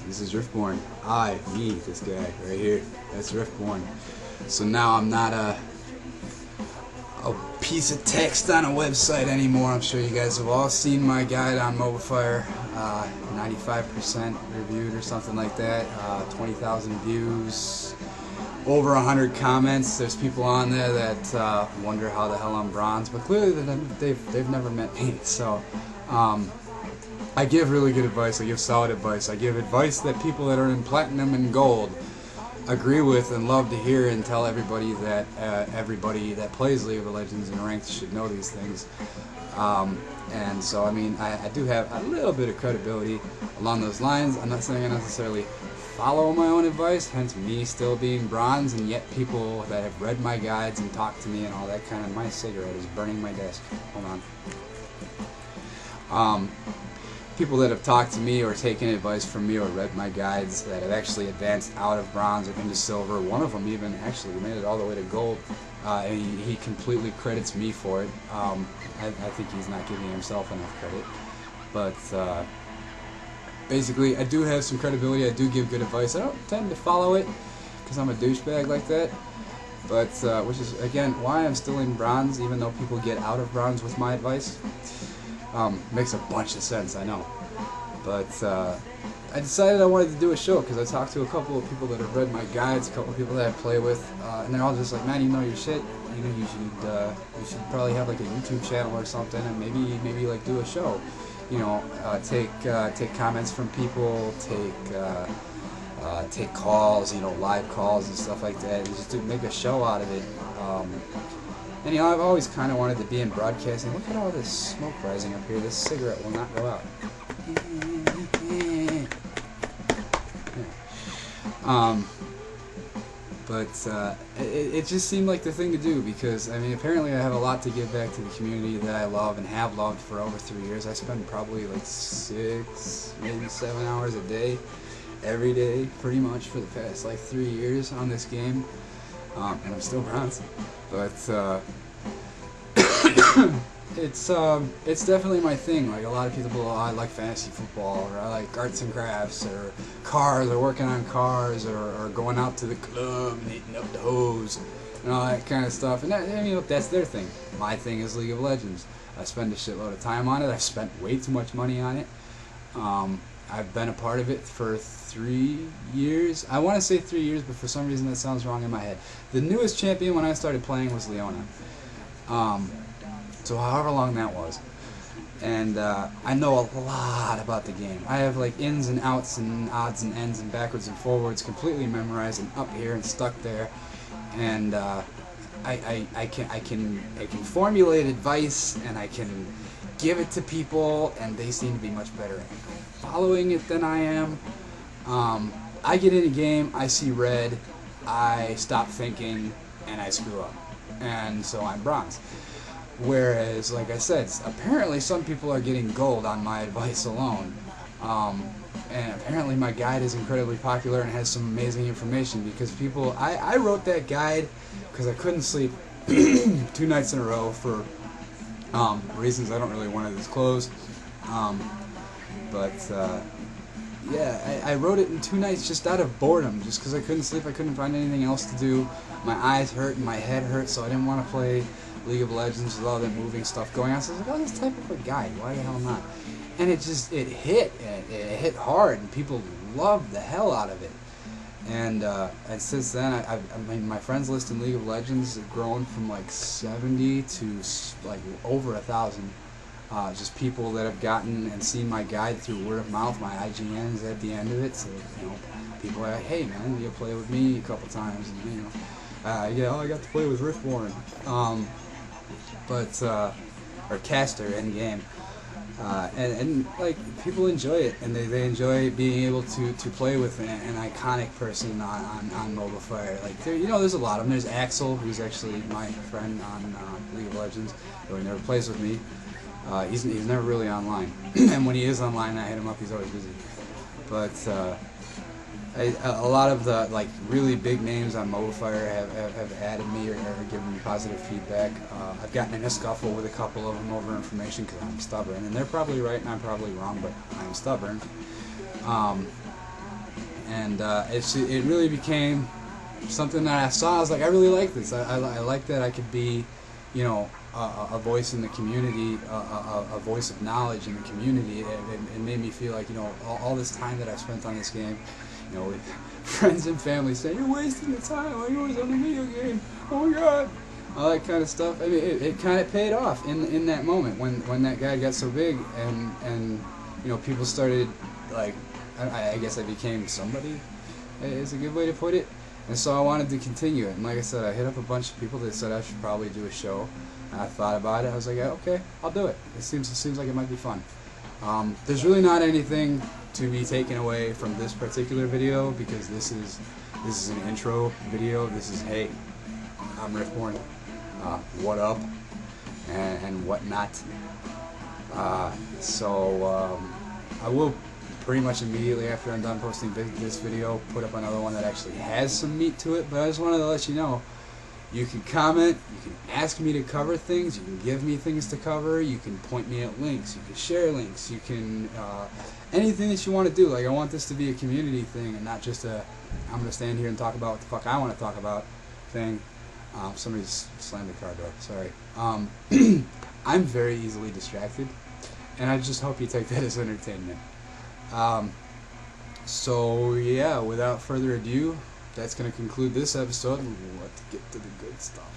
This is Riftborne. Me, this guy right here. That's Riftborne. So now I'm not a piece of text on a website anymore. I'm sure you guys have all seen my guide on MobileFire. 95% reviewed or something like that. 20,000 views. Over 100 comments. There's people on there that wonder how the hell I'm bronze, but clearly they've never met me. So I give really good advice. I give solid advice. I give advice that people that are in platinum and gold agree with and love to hear, and tell everybody that everybody that plays League of Legends and ranked should know these things. And so, I mean, I do have a little bit of credibility along those lines. I'm not saying I necessarily follow my own advice, hence me still being bronze, and yet people that have read my guides and talked to me and all that kind of. My cigarette is burning my desk. Hold on. People that have talked to me or taken advice from me or read my guides that have actually advanced out of bronze or into silver. One of them even actually made it all the way to gold, and he completely credits me for it. I think he's not giving himself enough credit, but basically I do have some credibility. I do give good advice. I don't tend to follow it because I'm a douchebag like that, but which is again why I'm still in bronze, even though people get out of bronze with my advice. Makes a bunch of sense, I know. But I decided I wanted to do a show because I talked to a couple of people that have read my guides, a couple of people that I play with, and they're all just like, "Man, you know your shit. You know, you should probably have like a YouTube channel or something, and maybe like do a show. You know, take comments from people, take calls, you know, live calls and stuff like that, and just make a show out of it." And you know, I've always kind of wanted to be in broadcasting. Look at all this smoke rising up here. This cigarette will not go out. It just seemed like the thing to do because, I mean, apparently I have a lot to give back to the community that I love and have loved for over 3 years. I spend probably like 6, maybe 7 hours a day, every day, pretty much for the past like 3 years on this game. And I'm still bronze, but it's definitely my thing. Like a lot of people, oh, I like fantasy football, or I like arts and crafts, or cars, or working on cars, or going out to the club and eating up the hose, and all that kind of stuff. And that, you know, that's their thing. My thing is League of Legends. I spend a shitload of time on it. I've spent way too much money on it. I've been a part of it for 3 years. I want to say 3 years, but for some reason that sounds wrong in my head. The newest champion when I started playing was Leona. So however long that was. And I know a lot about the game. I have like ins and outs and odds and ends and backwards and forwards completely memorized and up here and stuck there. And I can formulate advice, and I can give it to people, and they seem to be much better at following it than I am. I get in a game, I see red, I stop thinking, and I screw up. And so I'm bronze. Whereas, like I said, apparently some people are getting gold on my advice alone. And apparently my guide is incredibly popular and has some amazing information because people... I wrote that guide because I couldn't sleep 2 nights in a row for reasons I don't really want to disclose. Yeah, I wrote it in 2 nights just out of boredom, just because I couldn't sleep, I couldn't find anything else to do. My eyes hurt and my head hurt, so I didn't want to play League of Legends with all that moving stuff going on. So I was like, oh, this type of a guide, why the hell not? And it hit hard, and people loved the hell out of it. And since then, I mean, my friends list in League of Legends has grown from like 70 to like over 1,000. Just people that have gotten and seen my guide through word of mouth. My IGN's at the end of it, so you know, people are like, "Hey man, you play with me a couple times," and you know, yeah, I got to play with Riftborne, or Caster in game, and like people enjoy it, and they enjoy being able to play with an iconic person on MobileFire. Like you know, there's a lot of them. There's Axel, who's actually my friend on League of Legends, though he never plays with me. He's never really online, and when he is online, I hit him up. He's always busy. But a lot of the like really big names on MobileFire have added me or given me positive feedback. I've gotten in a scuffle with a couple of them over information because I'm stubborn, and they're probably right and I'm probably wrong, but I'm stubborn. and it really became something that I saw. I was like, I really like this. I like that I could be, you know, a voice in the community, a voice of knowledge in the community. It made me feel like, you know, all this time that I spent on this game, you know, with friends and family saying, you're wasting your time, why are you always on the video game, oh my god, all that kind of stuff. I mean, it kind of paid off in that moment when that guy got so big, and you know, people started, like, I guess I became somebody, is a good way to put it. And so I wanted to continue it, and like I said, I hit up a bunch of people that said I should probably do a show, and I thought about it. I was like, yeah, okay, I'll do it. It seems like it might be fun. There's really not anything to be taken away from this particular video, because this is an intro video. This is, hey, I'm Riftborne, what up, and whatnot. So I will pretty much immediately after I'm done posting this video put up another one that actually has some meat to it. But I just wanted to let you know, you can comment, you can ask me to cover things, you can give me things to cover, you can point me at links, you can share links, you can anything that you want to do. Like, I want this to be a community thing and not just a I'm gonna stand here and talk about what the fuck I want to talk about thing. Somebody's slammed the car door, sorry. I'm very easily distracted, and I just hope you take that as entertainment. So yeah, without further ado, that's going to conclude this episode. Let's get to the good stuff.